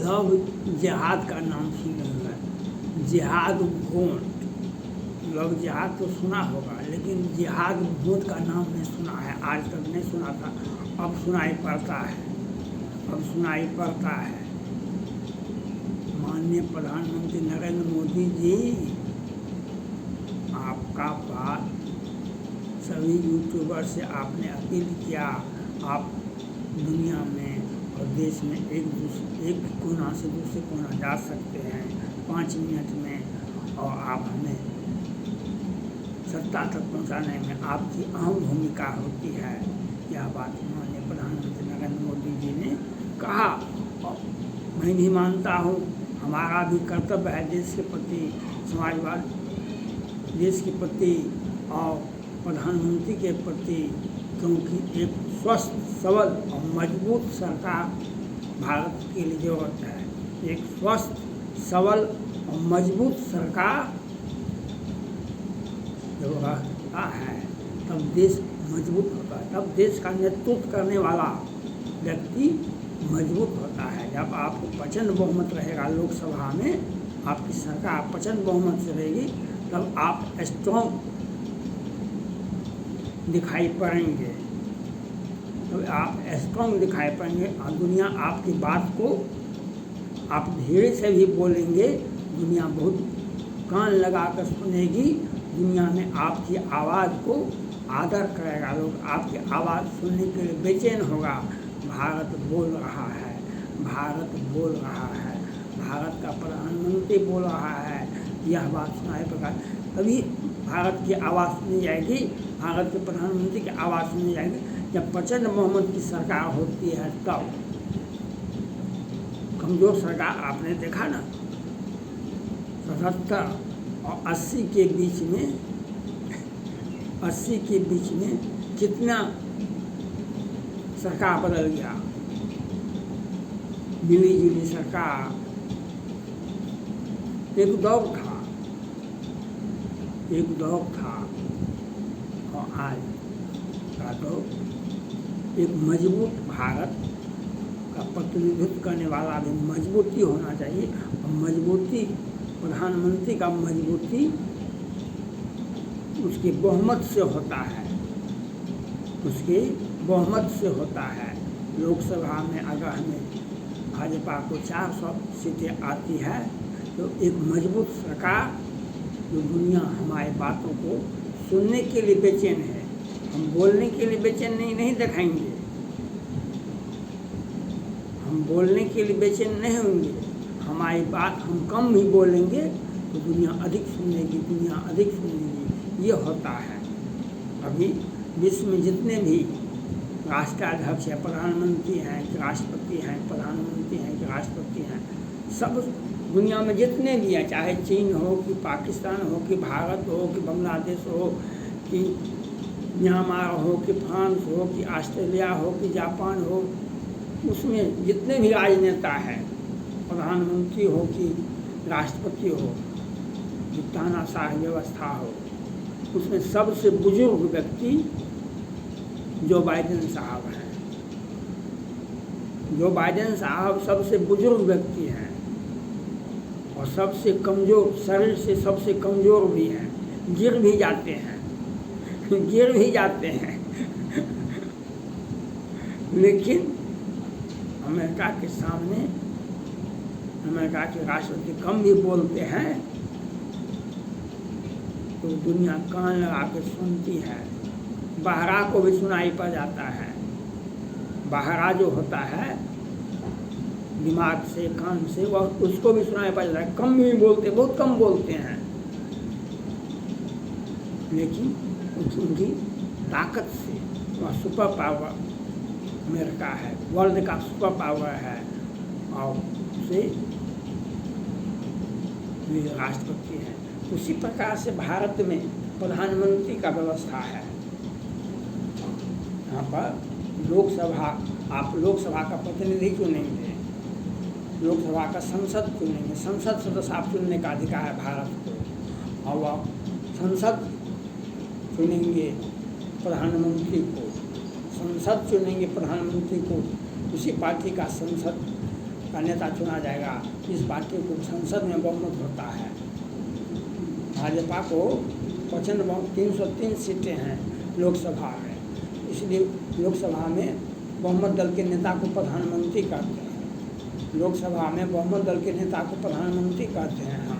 Love जिहाद का नाम सुने हुए, जिहाद भोट। लव जिहाद तो सुना होगा, लेकिन जिहाद भोट का नाम नहीं सुना है, आज तक नहीं सुना था। अब सुनाई पड़ता है, अब सुनाई पड़ता है। माननीय प्रधानमंत्री नरेंद्र मोदी जी, आपका बात सभी यूट्यूबर से आपने अपील किया, आप दुनिया में और देश में एक कोना से दूसरे कोना जा सकते हैं 5 मिनट में, और आप हमें सत्ता तक पहुंचाने में आपकी अहम भूमिका होती है। यह बात माननीय प्रधानमंत्री नरेंद्र मोदी जी ने कहा, और मैं भी मानता हूँ हमारा भी कर्तव्य है देश के प्रति, समाजवाद देश के प्रति और प्रधानमंत्री के प्रति, क्योंकि एक स्वस्थ सबल और मजबूत सरकार भारत के लिए जरूरत है। एक स्वस्थ सबल और मजबूत सरकार जरूरत है, तब देश मजबूत होता है, तब देश का नेतृत्व करने वाला व्यक्ति मजबूत होता है। जब आपको प्रचंड बहुमत रहेगा लोकसभा में, आपकी सरकार प्रचंड बहुमत से रहेगी, तब आप स्ट्रॉन्ग दिखाई पड़ेंगे, तो आप स्ट्रॉन्ग दिखाई पड़ेंगे और दुनिया आपकी बात को आप धीरे से भी बोलेंगे, दुनिया बहुत कान लगा कर सुनेगी, दुनिया में आपकी आवाज़ को आदर करेगा, लोग आपकी आवाज़ सुनने के लिए बेचैन होगा। भारत बोल रहा है, भारत बोल रहा है, भारत का प्रधानमंत्री बोल रहा है, यह बात सुनाई प्रकार, तभी भारत की आवाज़ सुनी जाएगी, भारत के प्रधानमंत्री की आवाज़ सुनी जाएगी। जब प्रचंड बहुमत की सरकार होती है तब। कमज़ोर सरकार आपने देखा ना, 77 और 80 के बीच में, 80 के बीच में कितना सरकार बदल गया, मिली जुली सरकार। एक दौर था, एक दौर था, और आज का दौर एक मजबूत भारत का प्रतिनिधित्व करने वाला भी मजबूती होना चाहिए, और मजबूती प्रधानमंत्री का मजबूती उसके बहुमत से होता है, उसके बहुमत से होता है। लोकसभा में अगर हमें भाजपा को 400 सीटें आती है तो एक मजबूत सरकार, जो दुनिया हमारी बातों को सुनने के लिए बेचैन है, हम बोलने के लिए बेचैन नहीं दिखाएंगे, हम बोलने के लिए बेचैन नहीं होंगे, हमारी बात हम कम ही बोलेंगे तो दुनिया अधिक सुनेगी, दुनिया अधिक सुनेगी, ये होता है। अभी विश्व में जितने भी राष्ट्राध्यक्ष हैं, प्रधानमंत्री हैं, राष्ट्रपति हैं, प्रधानमंत्री हैं, राष्ट्रपति हैं, सब दुनिया में जितने भी हैं, चाहे चीन हो कि पाकिस्तान हो कि भारत हो कि बांग्लादेश हो कि म्यांमार हो कि फ्रांस हो कि ऑस्ट्रेलिया हो कि जापान हो, उसमें जितने भी राजनेता हैं, प्रधानमंत्री हो कि राष्ट्रपति हो कि तानाशाही व्यवस्था हो, उसमें सबसे बुजुर्ग व्यक्ति जो बाइडेन साहब हैं। जो बाइडेन साहब सबसे बुजुर्ग व्यक्ति हैं और सबसे कमज़ोर, शरीर से सबसे कमज़ोर भी हैं, गिर भी जाते हैं, गिर भी जाते हैं लेकिन अमेरिका के सामने अमेरिका के राष्ट्रपति कम भी बोलते हैं तो दुनिया कान लगा के सुनती है। बाहरा को भी सुनाई पड़ जाता है। बाहरा जो होता है दिमाग से, कान से, वह उसको भी सुनाई पड़ जाता है। कम भी बोलते, बहुत कम बोलते हैं, लेकिन उनकी ताकत से वह सुपर पावर अमेरिका है, वर्ल्ड का सुपर पावर है, और उसे वे राष्ट्रपति हैं। उसी प्रकार से भारत में प्रधानमंत्री का व्यवस्था है। यहाँ पर लोकसभा, आप लोकसभा का प्रतिनिधि चुनेंगे, लोकसभा का संसद चुनेंगे, संसद सदस्य आप चुनने का अधिकार है भारत को, और वह संसद चुनेंगे प्रधानमंत्री को, संसद चुनेंगे प्रधानमंत्री को, उसी पार्टी का संसद का नेता चुना जाएगा। इस पार्टी को संसद में बहुमत होता है। भाजपा को प्रचंड बहुमत 303 सीटें हैं लोकसभा में, इसलिए लोकसभा में बहुमत दल के नेता को प्रधानमंत्री कहते हैं। लोकसभा में बहुमत दल के नेता को प्रधानमंत्री कहते हैं। हम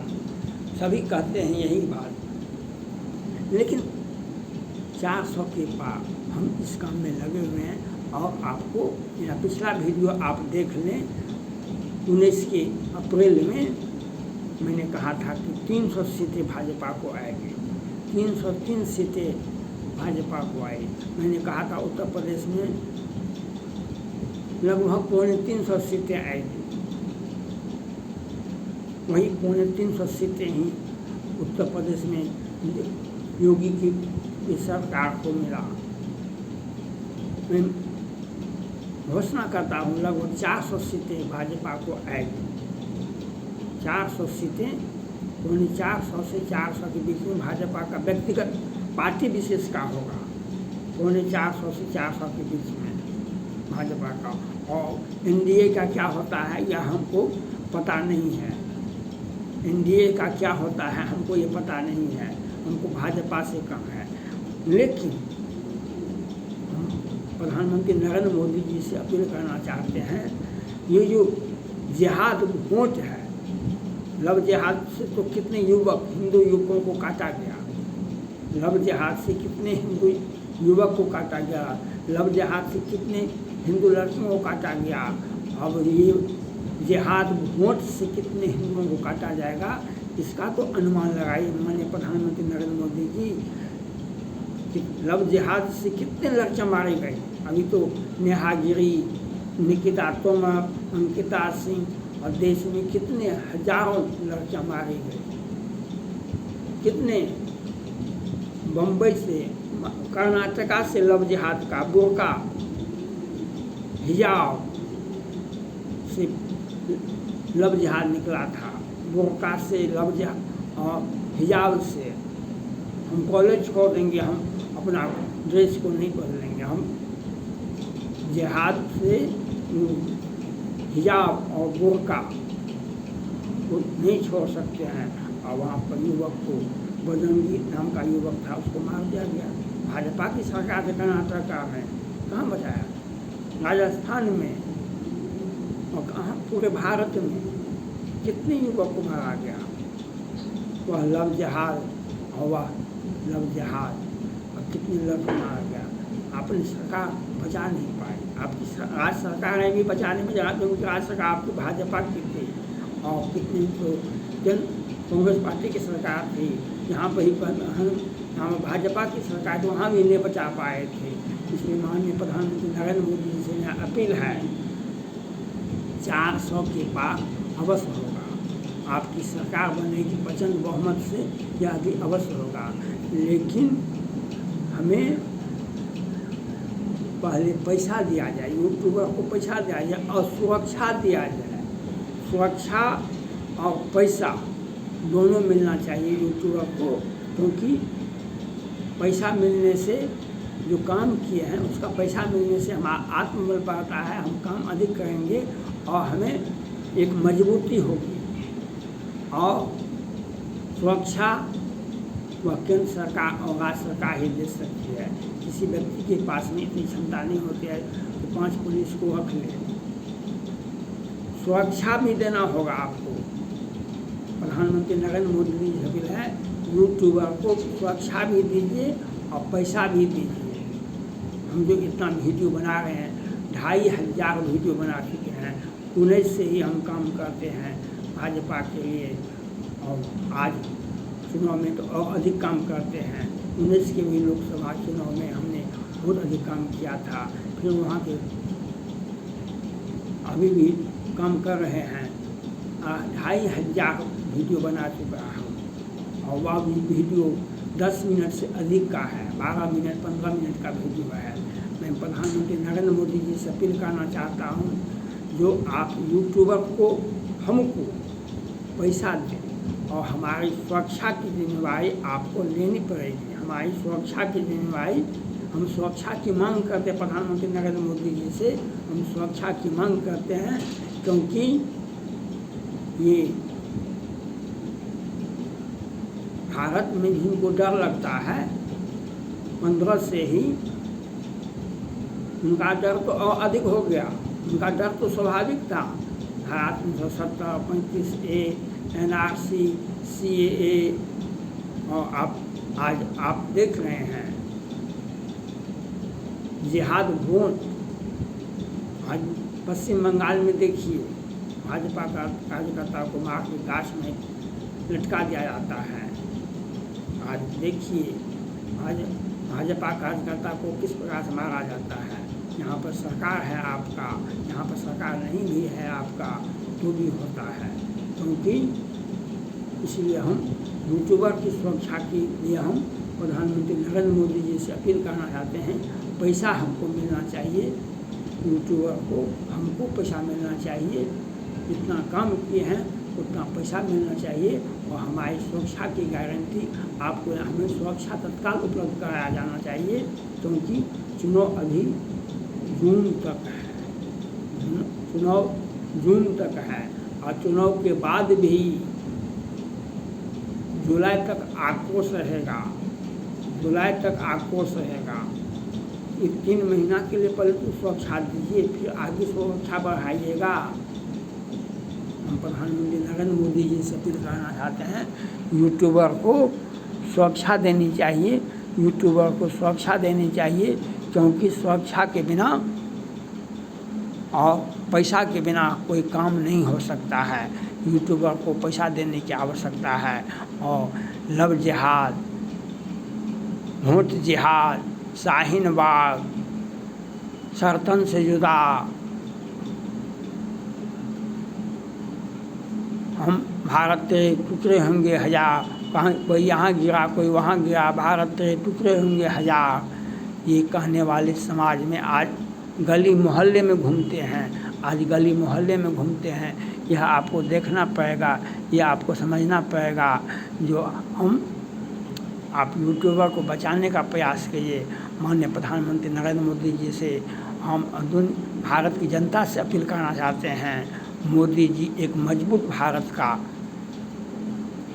सभी कहते हैं यही बात, लेकिन 400 के पार हम इस काम में लगे हुए हैं। और आपको मेरा पिछला वीडियो आप देख लें, 19 के अप्रैल में मैंने कहा था कि 300 सीटें भाजपा को आएगी, 303 सीटें भाजपा को आई। मैंने कहा था उत्तर प्रदेश में लगभग 350 सीटें आएगी, वही 350 सीटें ही उत्तर प्रदेश में योगी की सरकार को मिला। मैं घोषणा करता हूँ लगभग 400 सीटें भाजपा को आएगी। 400 सीटें, 400 से 400 के बीच में भाजपा का व्यक्तिगत पार्टी विशेष का होगा। 400 से 400 के बीच में भाजपा का। और एनडीए का क्या होता है यह हमको पता नहीं है। एनडीए का क्या होता है हमको ये पता नहीं है, हमको भाजपा से कम है। लेकिन हम प्रधानमंत्री नरेंद्र मोदी जी से अपील करना चाहते हैं, ये जो जिहाद वोट है, लव जिहाद से तो कितने युवक, हिंदू युवकों को काटा गया। लव जिहाद से कितने हिंदू युवक को काटा गया, लव जिहाद से कितने हिंदू लड़कियों को काटा गया। अब ये जिहाद वोट से कितने हिंदुओं को काटा जाएगा, इसका तो अनुमान लगाइए माननीय प्रधानमंत्री नरेंद्र मोदी जी कि लव जिहाद से कितने लड़कियाँ मारे गए। अभी तो नेहा गिरी, निकिता तोमर, अंकिता सिंह और देश में कितने हजारों लड़कियाँ मारी गई। कितने बम्बई से, कर्नाटका से लव जिहाद का बुर्का हिजाब से लव जिहाद निकला था। बुर्का से लव जिहाद और हिजाब से हम कॉलेज छोड़ देंगे, हम अपना ड्रेस को नहीं बदलेंगे, हम जिहाद से हिजाब और बुर्का को नहीं छोड़ सकते हैं। और वहाँ पर युवक को, बजरंगी नाम का युवक था, उसको मार दिया गया। भाजपा की सरकार ने कर्नाटका में कहाँ बचाया, राजस्थान में और कहाँ पूरे भारत में कितने युवक को मारा गया। वह लव जिहाद और वह लव जिहाद और कितने लड़के मारा गया। अपनी सरकार बचा नहीं पाई, आपकी राज्य सरकारें भी बचाने में जहाँ क्योंकि राज्य सरकार आपकी भाजपा की थी और कितनी तो कांग्रेस पार्टी की सरकार थी। यहाँ पर ही यहाँ भाजपा की सरकार तो वहाँ भी नहीं बचा पाए थे। इसलिए माननीय प्रधानमंत्री नरेंद्र मोदी जी से मेरा अपील है, 400 के पार अवश्य होगा, आपकी सरकार बनेगी प्रचंड बहुमत से, यह भी अवश्य होगा। लेकिन हमें पहले पैसा दिया जाए, यूट्यूबर को पैसा दिया जाए और सुरक्षा दिया जाए। सुरक्षा और पैसा दोनों मिलना चाहिए यूट्यूबर को, क्योंकि पैसा मिलने से जो काम किए हैं उसका पैसा मिलने से हमारा आत्मबल बढ़ता है, हम काम अधिक करेंगे और हमें एक मजबूती होगी। और सुरक्षा वह केंद्र सरकार और राज्य सरकार ही दे सकती है। किसी व्यक्ति के पास में इतनी क्षमता नहीं होती है तो 5 पुलिस को रख ले। सुरक्षा भी देना होगा आपको। प्रधानमंत्री नरेंद्र मोदी जी से अपील है, यूट्यूबर को सुरक्षा भी दीजिए और पैसा भी दीजिए। हम जो इतना वीडियो बना रहे हैं, 2500 वीडियो बना चुके हैं, 19 से ही हम काम करते हैं भाजपा के लिए। और आज चुनाव में तो और अधिक काम करते हैं। 19 के भी लोकसभा चुनाव में हमने बहुत अधिक काम किया था। फिर वहाँ के अभी भी काम कर रहे हैं। 2500 वीडियो बना चुका हूँ और वह भी वीडियो 10 मिनट से अधिक का है, 12 मिनट 15 मिनट का वीडियो है। मैं प्रधानमंत्री नरेंद्र मोदी जी से अपील करना चाहता हूँ, जो आप यूट्यूबर को, हमको पैसा दें और हमारी सुरक्षा की जिम्मेवारी आपको लेनी पड़ेगी। हमारी सुरक्षा की जिम्मेवारी हम सुरक्षा की मांग करते हैं प्रधानमंत्री नरेंद्र मोदी जी से, हम सुरक्षा की मांग करते हैं, क्योंकि ये भारत में जिनको डर लगता है 15 से ही उनका डर तो और अधिक हो गया। उनका डर तो स्वाभाविक था। धारा 370, 35A, NRC, CAA, और आज आप देख रहे हैं जिहाद वोट। आज पश्चिम बंगाल में देखिए भाजपा का कार्यकर्ता को मार के गाछ में लटका दिया जाता है। आज देखिए आज भाजपा कार्यकर्ता को किस प्रकार से मारा जाता है। यहाँ पर सरकार है आपका, यहाँ पर सरकार नहीं भी है आपका तो भी होता है। क्योंकि इसलिए हम यूट्यूबर की सुरक्षा के लिए हम प्रधानमंत्री नरेंद्र मोदी जी से अपील करना चाहते हैं, पैसा हमको मिलना चाहिए, यूट्यूबर को हमको पैसा मिलना चाहिए। जितना काम किए हैं उतना पैसा मिलना चाहिए और हमारी सुरक्षा की गारंटी आपको हमें सुरक्षा तत्काल उपलब्ध कराया जाना चाहिए। क्योंकि चुनाव अभी जून तक है, चुनाव जून तक है और चुनाव के बाद भी जुलाई तक आक्रोश रहेगा, जुलाई तक आक्रोश रहेगा। 3 महीना के लिए पहले तो सुरक्षा दीजिए, फिर आगे सुरक्षा बढ़ाइएगा। हम प्रधानमंत्री नरेंद्र मोदी जी से अपील करना चाहते हैं, यूट्यूबर को सुरक्षा देनी चाहिए, यूट्यूबर को सुरक्षा देनी चाहिए। क्योंकि सुरक्षा के बिना और पैसा के बिना कोई काम नहीं हो सकता है। यूट्यूबर को पैसा देने की आवश्यकता है। और लव जिहाद, होंठ जिहाद, शाहीन बाग, शर्तन से जुदा, हम भारत तेरे टुकड़े होंगे हजार, कहाँ कोई यहाँ गिरा कोई वहाँ गिरा, भारत तेरे टुकड़े होंगे हजार, ये कहने वाले समाज में आज गली मोहल्ले में घूमते हैं। आज गली मोहल्ले में घूमते हैं। यह आपको देखना पड़ेगा, यह आपको समझना पड़ेगा। जो आप यूट्यूबर को बचाने का प्रयास कीजिए। माननीय प्रधानमंत्री नरेंद्र मोदी जी से हम भारत की जनता से अपील करना चाहते हैं, मोदी जी एक मजबूत भारत का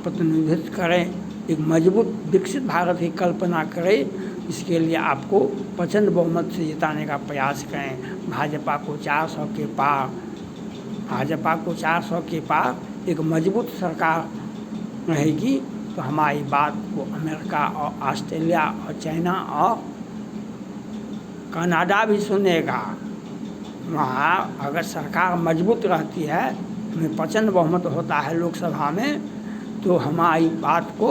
प्रतिनिधित्व करें, एक मजबूत विकसित भारत की कल्पना करें। इसके लिए आपको प्रचंड बहुमत से जिताने का प्रयास करें। भाजपा को 400 के पार, भाजपा को 400 के पार एक मजबूत सरकार रहेगी तो हमारी बात को अमेरिका और ऑस्ट्रेलिया और चाइना और कनाडा भी सुनेगा। वहाँ अगर सरकार मजबूत रहती है, हमें प्रचंड बहुमत होता है लोकसभा में, तो हमारी बात को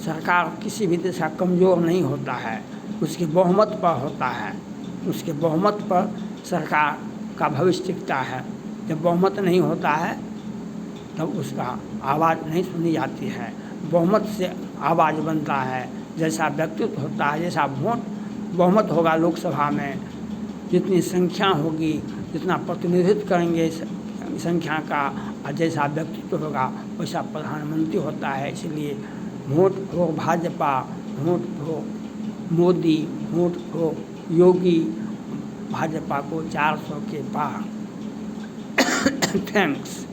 सरकार किसी भी देश का कमज़ोर नहीं होता है, उसके बहुमत पर होता है। उसके बहुमत पर सरकार का भविष्य टिकता है। जब बहुमत नहीं होता है तब उसका आवाज़ नहीं सुनी जाती है। बहुमत से आवाज़ बनता है। जैसा व्यक्तित्व होता है, जैसा वोट बहुमत होगा लोकसभा में, जितनी संख्या होगी, जितना प्रतिनिधित्व करेंगे संख्या का, और जैसा व्यक्तित्व होगा वैसा प्रधानमंत्री होता है। इसलिए वोट हो भाजपा, वोट हो मोदी, वोट हो योगी, भाजपा को 400 के पार। थैंक्स।